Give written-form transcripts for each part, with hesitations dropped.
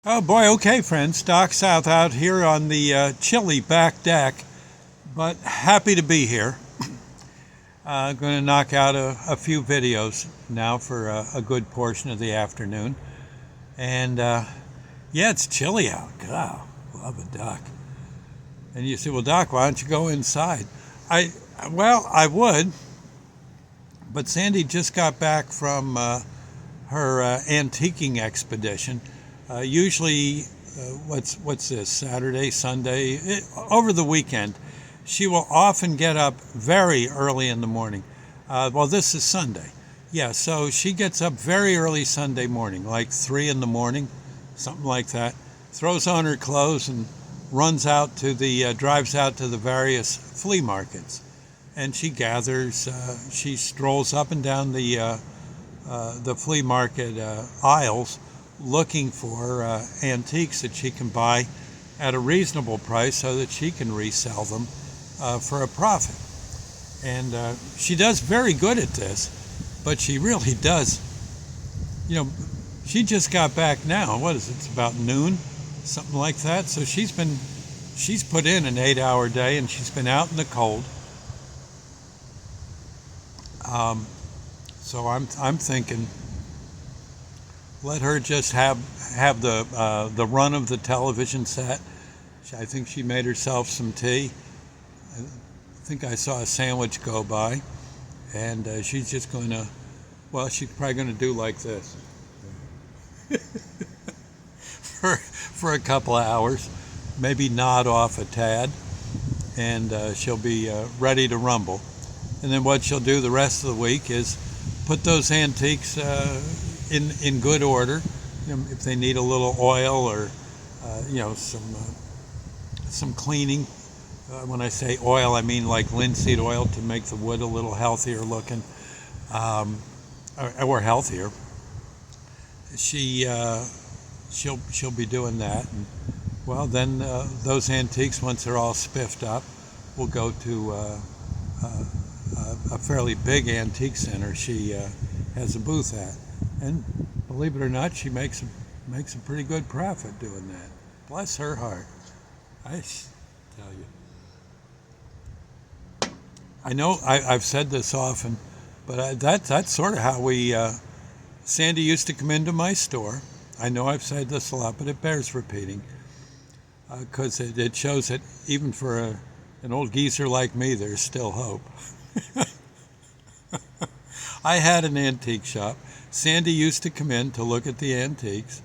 Oh boy, okay, friends. Doc South out here on the chilly back deck, but happy to be here. Going to knock out a few videos now for a good portion of the afternoon. And yeah, it's chilly out. God, love a duck. And you say, well, Doc, why don't you go inside? I, well, I would, but Sandy just got back from her antiquing expedition. Usually, what's this? Saturday, Sunday, over the weekend, she will often get up very early in the morning. Well, this is Sunday. Yeah, so she gets up very early Sunday morning, like 3 in the morning, something like that. Throws on her clothes and runs out to drives out to the various flea markets, and she gathers. She strolls up and down the flea market aisles looking for antiques that she can buy at a reasonable price so that she can resell them for a profit. And she does very good at this, but she really does. You know, she just got back now. What is it? It's about noon, something like that. So she's put in an 8-hour day, and she's been out in the cold. So I'm thinking, let her just have the run of the television set. I think she made herself some tea. I think I saw a sandwich go by, and she's just going to. Well, she's probably going to do like this for a couple of hours, maybe nod off a tad, and she'll be ready to rumble. And then what she'll do the rest of the week is put those antiques in good order. You know, if they need a little oil or some cleaning. When I say oil, I mean like linseed oil to make the wood a little healthier looking, or healthier. She'll be doing that, and well, then those antiques, once they're all spiffed up, will go to a fairly big antique center she has a booth at, and believe it or not, she makes a pretty good profit doing that. Bless her heart. I tell you. I know I've said this often, but that's sort of how Sandy used to come into my store. I know I've said this a lot, but it bears repeating because it shows that even for an old geezer like me, there's still hope. I had an antique shop. Sandy used to come in to look at the antiques,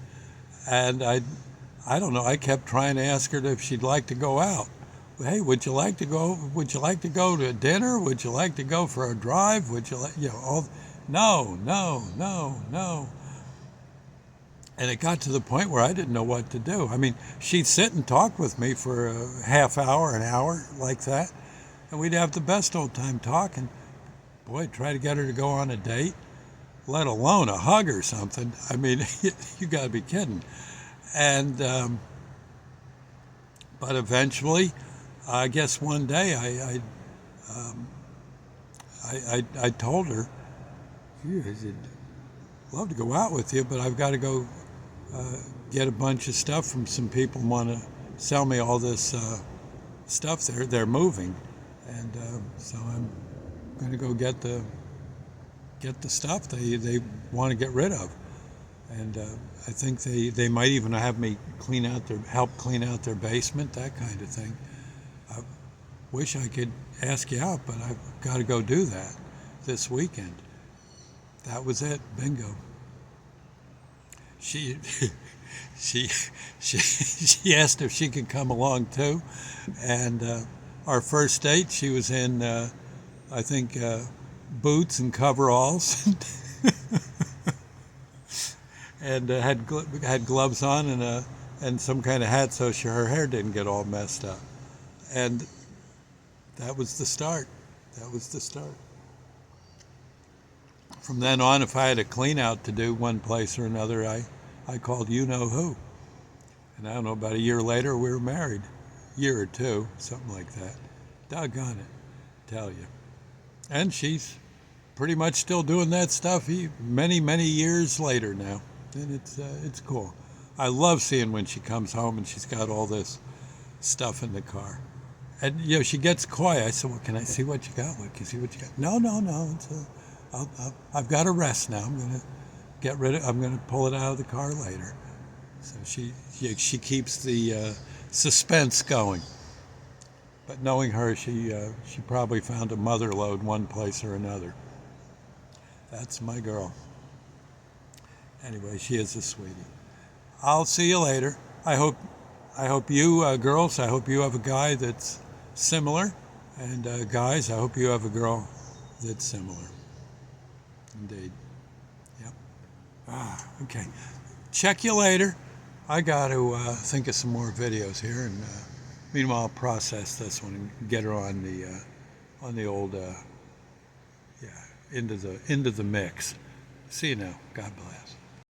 and I don't know. I kept trying to ask her if she'd like to go out. Hey, would you like to go? Would you like to go to dinner? Would you like to go for a drive? Would you like, no, no, no, no. And it got to the point where I didn't know what to do. I mean, she'd sit and talk with me for a half hour, an hour, like that, and we'd have the best old time talking. Boy, try to get her to go on a date, let alone a hug or something. I mean, you got to be kidding. And but eventually, I guess one day I told her, I'd love to go out with you, but I've got to go get a bunch of stuff from some people who want to sell me all this stuff they're moving, and so I'm going to go get the stuff they want to get rid of, and I think they might even have me help clean out their basement, that kind of thing. I wish I could ask you out, but I've got to go do that this weekend. That was it. Bingo. She she asked if she could come along too, and our first date she was in I think boots and coveralls and had gloves on and some kind of hat so her hair didn't get all messed up, and that was the start. That was the start. From then on, if I had a clean out to do one place or another, I called you know who. And I don't know, about a year later, we were married. Year or two, something like that. Doggone it, tell you. And she's pretty much still doing that stuff many, many years later now. And it's cool. I love seeing when she comes home and she's got all this stuff in the car. And she gets quiet. I said, "Well, can I see what you got? Can you see what you got?" No, no, no. I've got to rest now. I'm gonna I'm gonna pull it out of the car later. So she keeps the suspense going. But knowing her, she probably found a mother lode one place or another. That's my girl. Anyway, she is a sweetie. I'll see you later. I hope you girls, I hope you have a guy that's similar, and guys, I hope you have a girl that's similar. Indeed. Yep. Okay. Check you later. I got to think of some more videos here, and meanwhile, I'll process this one and get her on the old into the mix. See you now. God bless.